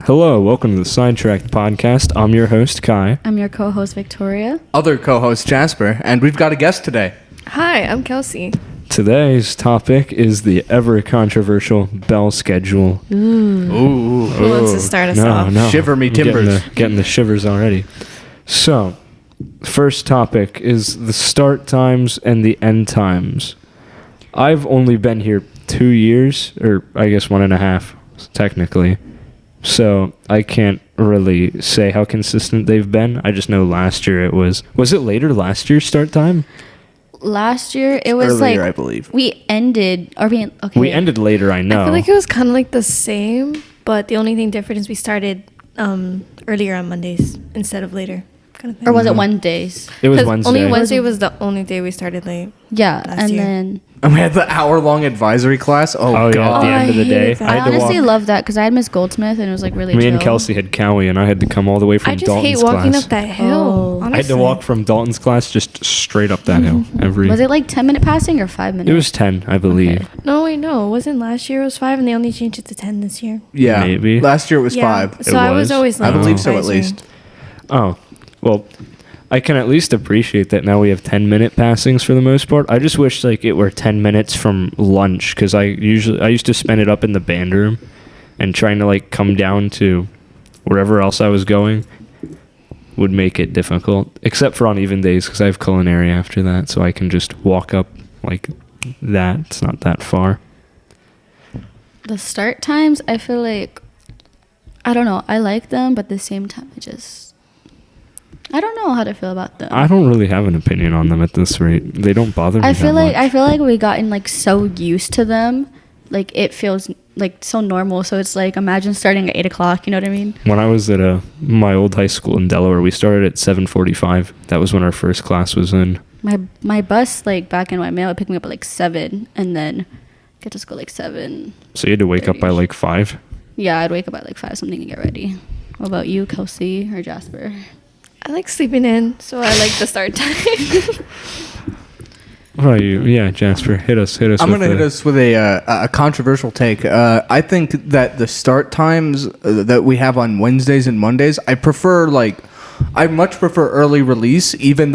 Hello, welcome to the Sidetracked podcast. I'm your host, Kai. I'm your co-host, Victoria. Other co-host, Jasper, and we've got a guest today. Hi, I'm Kelsie. Today's topic is the ever-controversial bell schedule. Ooh. Who wants to start us off? No. Shiver me I'm timbers. Getting the shivers already. So, first topic is the start times and the end times. I've only been here 2 years, or I guess 1.5, technically. So I can't really say how consistent they've been. I just know last year it was it later last year's start time? Last year, it was Earlier, like I believe. we ended later, I know. I feel like it was kind of like the same, but the only thing different is we started earlier on Mondays instead of later. Kind of thing. Or was it Wednesdays? It was 'Cause Wednesday. Only Wednesday was the only day we started late. Yeah, Last and year. then And we had the hour-long advisory class. Oh, yeah, at God. the end of the I day. hated that. I had to honestly walk. love that because I had Miss Goldsmith and it was like really Me chill. and Kelsie had Cowie, and I had to come all the way from I just Dalton's hate walking class. up that hill. Oh. Honestly. I had to walk from Dalton's class just straight up that hill. Was it like 10-minute passing or 5 minutes? It was 10, I believe. Okay. No, wait, no. It wasn't last year. It was 5, and they only changed it to 10 this year. Yeah. Maybe. Last year it was Yeah. 5. So I was was? always I late. believe so, at advisory. least. Oh, well, I can at least appreciate that now we have 10-minute passings for the most part. I just wish like it were 10 minutes from lunch because I used to spend it up in the band room and trying to like come down to wherever else I was going would make it difficult, except for on even days because I have culinary after that, so I can just walk up like that. It's not that far. The start times, I feel like, I don't know, I like them, but at the same time, I don't know how to feel about them. I don't really have an opinion on them at this rate. They don't bother me I feel that like much. we gotten like so used to them, like it feels like so normal. So it's like imagine starting at 8 o'clock. You know what I mean? When I was at my old high school in Delaware, we started at 7:45. That was when our first class was in. My bus like back in Waimea would pick me up at like 7, and then get to school like 7. So you had to wake up by like 5? Yeah, I'd wake up at like 5 something to get ready. What about you, Kelsie or Jasper? I like sleeping in, so I like the start time. What about you? Yeah, Jasper, hit us. I'm with going to hit us with a controversial take. I think that the start times that we have on Wednesdays and Mondays, I much prefer early release, even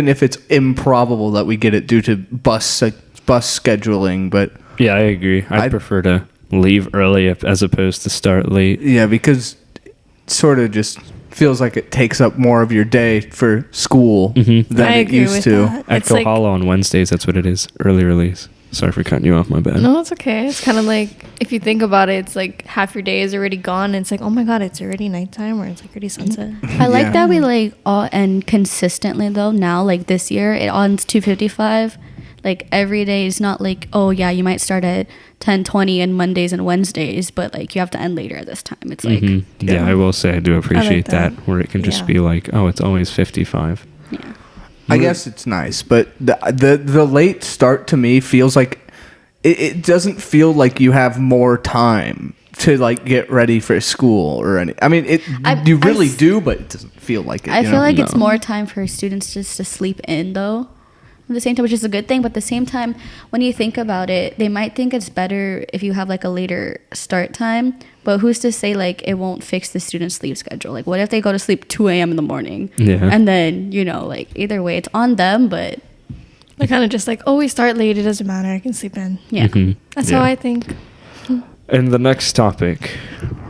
if it's improbable that we get it due to bus scheduling. But Yeah, I agree. I'd prefer to leave early as opposed to start late. yeah, because it sort of just feels like it takes up more of your day for school than I it agree used with to. that. At It's like- Kohala on Wednesdays, that's what it is. Early release. Sorry for cutting you off, my bad. No, it's okay. It's kind of like, if you think about it, it's like half your day is already gone. And it's like, oh my God, it's already nighttime, or it's like already sunset. I like Yeah. that we like all end consistently though. Now like this year it ends 2:55. Like every day is not like, oh yeah, you might start at 10:20 on Mondays and Wednesdays, but like you have to end later this time. It's like Yeah, I will say I do appreciate that. that. Where it can just Yeah. be like, oh, it's always 55. yeah. I guess it's nice, but the late start to me feels like it doesn't feel like you have more time to like get ready for school or any. I mean, you really do, but it doesn't feel like it. I you feel know? like it's No. more time for students just to sleep in though. At the same time, which is a good thing, but at the same time, when you think about it, they might think it's better if you have like a later start time, but who's to say like it won't fix the student's sleep schedule? Like what if they go to sleep 2 a.m. in the morning? Yeah. And then, like either way, it's on them, but They're kind of just like, oh, we start late. It doesn't matter. I can sleep in. yeah. Mhm. That's Yeah. how I think. And the next topic,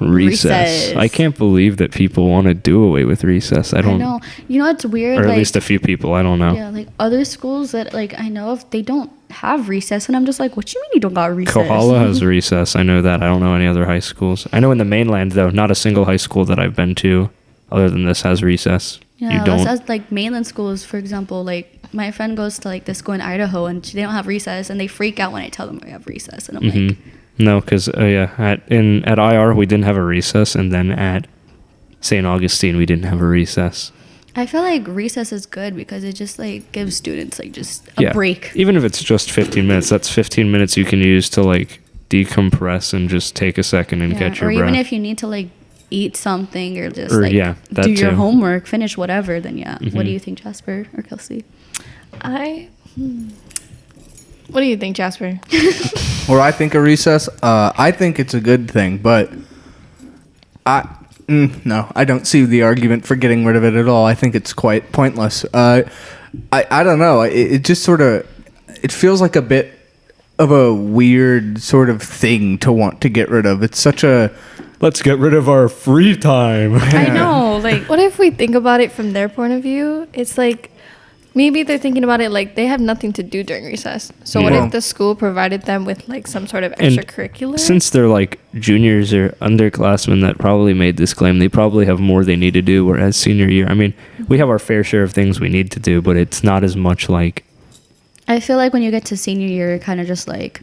recess. Recess. I can't believe that people want to do away with recess. I I don't, know. You know, it's weird. or at like, least a few people. I don't know. yeah, like other schools that like I know of, they don't have recess, and I'm just like, what you mean you don't got recess? Kohala has recess. I know that. I don't know any other high schools. I know in the mainland though, not a single high school that I've been to, other than this, has recess. Yeah, you don't. that's like mainland schools, for example. Like my friend goes to like this school in Idaho, and they don't have recess, and they freak out when I tell them we have recess, and I'm Mhm. like, No, because at IR we didn't have a recess, and then at St. Augustine we didn't have a recess. I feel like recess is good because it just like gives students like just a break. Even if it's just 15 minutes, that's 15 minutes you can use to like decompress and just take a second and Yeah, catch your or breath. even if you need to like eat something or just Or, like yeah, that do your too. homework, finish whatever, then yeah. What do Mhm. you think, Jasper or Kelsie? What do you think, Jasper? Or I think a recess. I think it's a good thing, but No, I don't see the argument for getting rid of it at all. I think it's quite pointless. I don't know. It just sort of, it feels like a bit of a weird sort of thing to want to get rid of. It's such a... Let's get rid of our free time. I know. Like, what if we think about it from their point of view? It's like, maybe they're thinking about it like they have nothing to do during recess. So what if the school provided them with like some sort of extracurricular? Since they're like juniors or underclassmen that probably made this claim, they probably have more they need to do, whereas senior year, I mean, we have our fair share of things we need to do, but it's not as much like... I feel like when you get to senior year, you're kind of just like,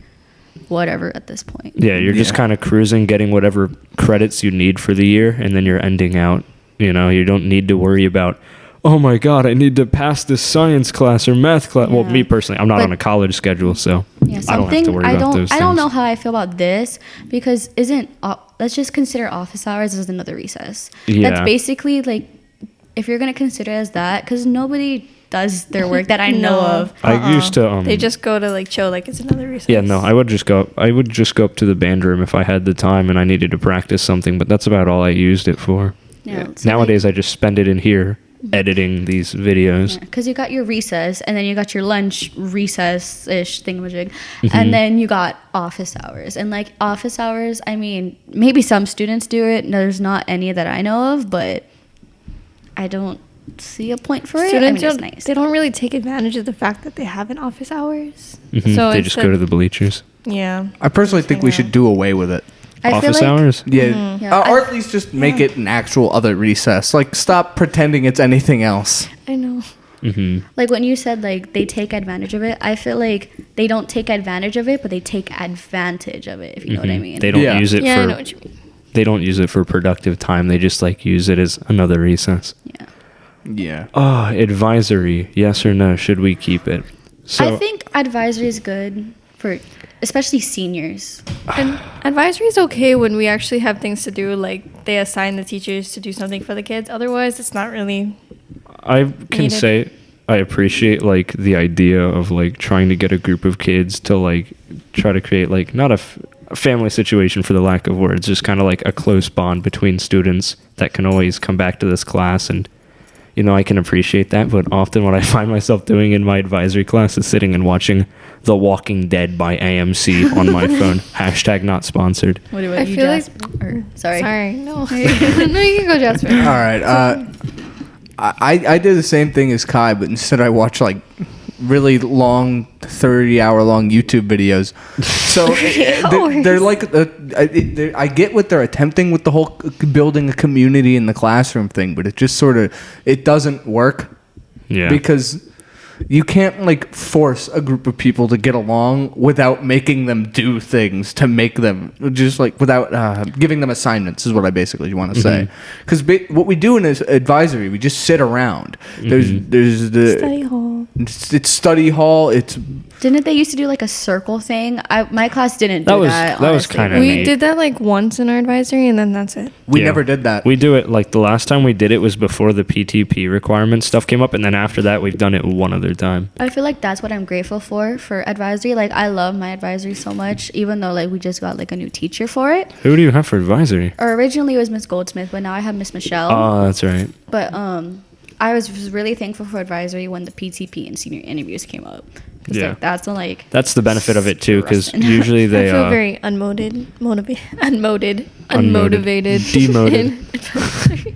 whatever at this point. Yeah, you're just kind of cruising, getting whatever credits you need for the year, and then you're ending out. You know, you don't need to worry about, oh my God, I need to pass this science class or math class. Yeah. Well, me personally, I'm not on a college schedule, so Yeah, I don't have to worry about those things. I don't know how I feel about this because let's just consider office hours as another recess. Yeah. That's basically like, if you're going to consider it as that, because nobody does their work that I know of. I used to. They just go to like chill, like it's another recess. Yeah, no, I would just go up to the band room if I had the time and I needed to practice something, but that's about all I used it for. Yeah. So Nowadays, I just spend it in here editing these videos. Because you got your recess, and then you got your lunch recess-ish thingamajig, and then you got office hours. And like office hours, I mean, maybe some students do it. There's not any that I know of, but I don't see a point for it. I mean, it's nice. They don't really take advantage of the fact that they have an office hours. Mhm, So they just go to the bleachers. Yeah. I personally think we should do away with it. I feel Office like- hours? Yeah, Yeah, or at least just make it an actual other recess. Like, stop pretending it's anything else. I know. Hmm. Like when you said like they take advantage of it, I feel like they don't take advantage of it, but they take advantage of it, if you know what I mean. They don't Yeah. use it Yeah, I know for what you mean. they don't use it for productive time. They just like use it as another recess. Yeah. Yeah. Oh, advisory. Yes or no? Should we keep it? So I think advisory is good for especially seniors. And advisory is okay when we actually have things to do, like they assign the teachers to do something for the kids. Otherwise, it's not really. I can needed. say I appreciate like the idea of like trying to get a group of kids to like try to create like not a family situation for the lack of words, just kind of like a close bond between students that can always come back to this class. And you know, I can appreciate that, but often what I find myself doing in my advisory class is sitting and watching The Walking Dead by AMC on my phone. Hashtag not sponsored. What about I you, feel like- Jasper? Sorry. Sorry, no. No, you can go, Jasper. All right. I did the same thing as Kai, but instead I watch like really long 30-hour-long YouTube videos. So they're like I get what they're attempting with the whole building a community in the classroom thing, but it just sort of it doesn't work. Yeah. Because you can't like force a group of people to get along without making them do things to make them just like without giving them assignments is what I basically want to say. Because what we do in is advisory, we just sit around. There's the Study hall. It's study hall. It's Didn't they used to do like a circle thing? My class didn't That do was- that. that was honestly. kinda We neat. did that like once in our advisory, and then that's it. we Yeah. never did that. We do it like the last time we did it was before the PTP requirement stuff came up, and then after that we've done it one other time. I feel like that's what I'm grateful for advisory. Like I love my advisory so much, even though like we just got like a new teacher for it. Who do you have for advisory? Or originally it was Miss Goldsmith, but now I have Miss Michelle. Oh, that's right. But I was really thankful for advisory when the PTP and senior interviews came up. 'Cause, Yeah. like, that's the like. That's the benefit of it too, because Stressing. usually they I feel very unmotivated, Demoted. in advisory.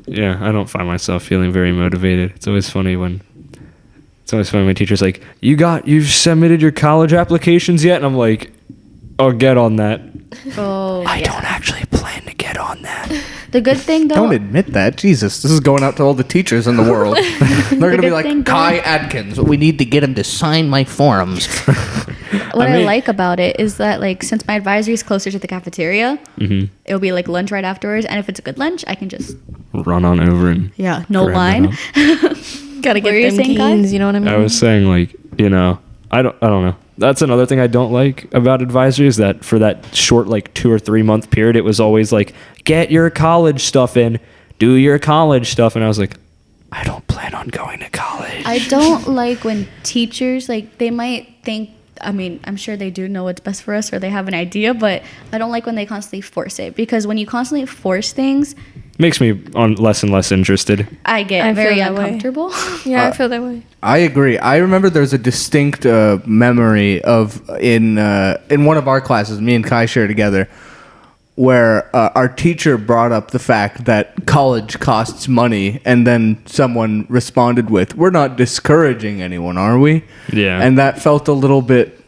yeah. I don't find myself feeling very motivated. It's always funny when teachers like you've submitted your college applications yet, and I'm like, oh, get on that. Oh, I yeah. don't actually plan to get on that. The good thing though. Don't admit that. Jesus, this is going out to all the teachers in the world. They're going to be good thing, like, though- Kai Adkins, we need to get him to sign my forums. What I I mean- like about it is that like since my advisory is closer to the cafeteria, it'll be like lunch right afterwards, and if it's a good lunch, I can just Run on over and no grab line. that up. Gotta What were get you them saying, Kai? gains, you know what I mean? I was saying like, you know, I don't know. That's another thing I don't like about advisory is that for that short like 2 or 3 month period, it was always like, get your college stuff in, do your college stuff, and I was like, I don't plan on going to college. I don't like when teachers like they might think I mean, I'm sure they do know what's best for us or they have an idea, but I don't like when they constantly force it, because when you constantly force things, Makes me on less and less interested. I get I feel very that way. uncomfortable. Yeah, I feel that way. I agree. I remember there's a distinct memory of in one of our classes, me and Kai share together, where our teacher brought up the fact that college costs money, and then someone responded with, "We're not discouraging anyone, are we?" Yeah. And that felt a little bit,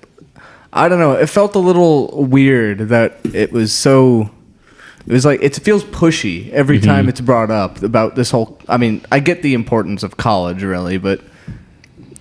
I don't know, it felt a little weird that it was so, it was like, it feels pushy every time it's brought up about this whole, I mean, I get the importance of college, really, but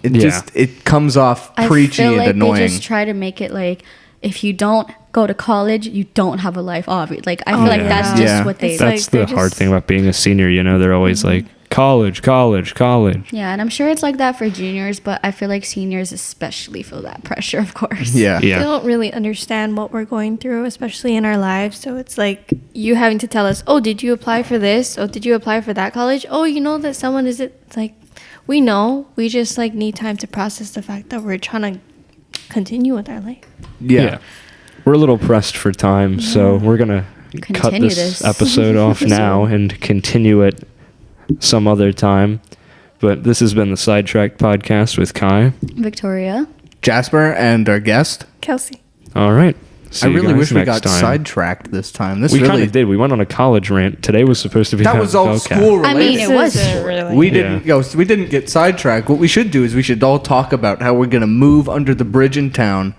it it comes off preachy I feel and like annoying. they just try to make it like, if you don't go to college, you don't have a life. Like, I feel like that's just Yeah. what they. It's That's like the they're hard just- thing about being a senior. You know, they're always like, college. Yeah, and I'm sure it's like that for juniors, but I feel like seniors especially feel that pressure, of course. Yeah. They Yeah. don't really understand what we're going through, especially in our lives. So it's like you having to tell us, oh, did you apply for this? Oh, did you apply for that college? Oh, you know that someone is it? It's like, we know. We just like need time to process the fact that we're trying to continue with our life. Yeah. We're a little pressed for time, so we're going to cut Continue this this. episode off now and continue it some other time. But this has been the Sidetracked podcast with Kai. Victoria. Jasper and our guest. Kelsey. All right. See I you really guys wish we next got time. sidetracked this time. This We kind really of did. We went on a college rant. Today was supposed to be that about was all vocab. school related. I mean, it was. We didn't go. We didn't get sidetracked. What we should do is we should all talk about how we're gonna move under the bridge in town